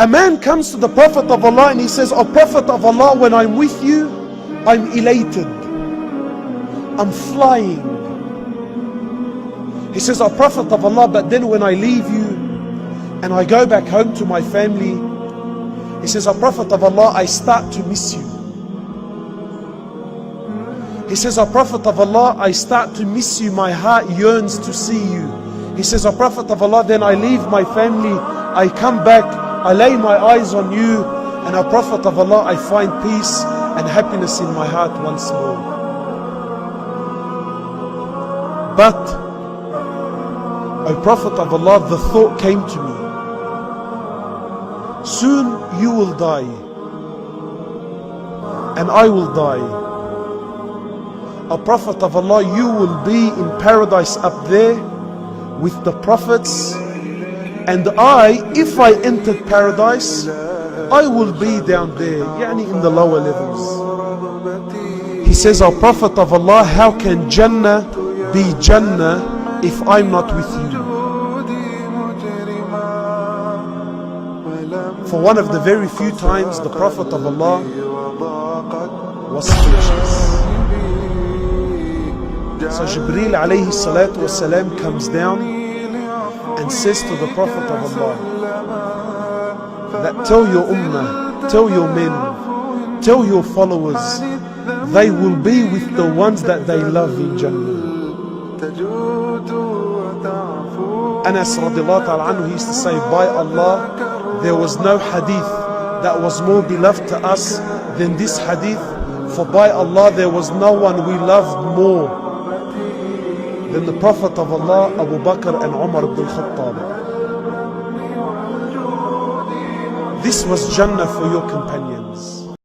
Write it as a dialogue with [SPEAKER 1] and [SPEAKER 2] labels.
[SPEAKER 1] A man comes to the Prophet of Allah and he says, "O Prophet of Allah, when I'm with you, I'm elated. I'm flying." He says, "O Prophet of Allah, but then when I leave you and I go back home to my family," he says, "O Prophet of Allah, I start to miss you." He says, "O Prophet of Allah, I start to miss you. My heart yearns to see you." He says, "O Prophet of Allah, then I leave my family, I come back, I lay my eyes on you, and O Prophet of Allah, I find peace and happiness in my heart once more. But, O Prophet of Allah, the thought came to me, soon you will die, and I will die. O Prophet of Allah, you will be in paradise up there with the prophets, and I, if I entered paradise, I will be down there, yani in the lower levels." He says, "O Prophet of Allah, how can Jannah be Jannah if I'm not with you?" For one of the very few times the Prophet of Allah was speechless. So Jibreel alayhi salatu wasalam comes down and says to the Prophet of Allah that, "Tell your ummah, tell your men, tell your followers, they will be with the ones that they love in Jannah." Anas radiallahu ta'ala anhu used to say, "By Allah, there was no hadith that was more beloved to us than this hadith, for by Allah there was no one we loved more than the Prophet of Allah, Abu Bakr and Umar ibn al-Khattab." This was Jannah for your companions.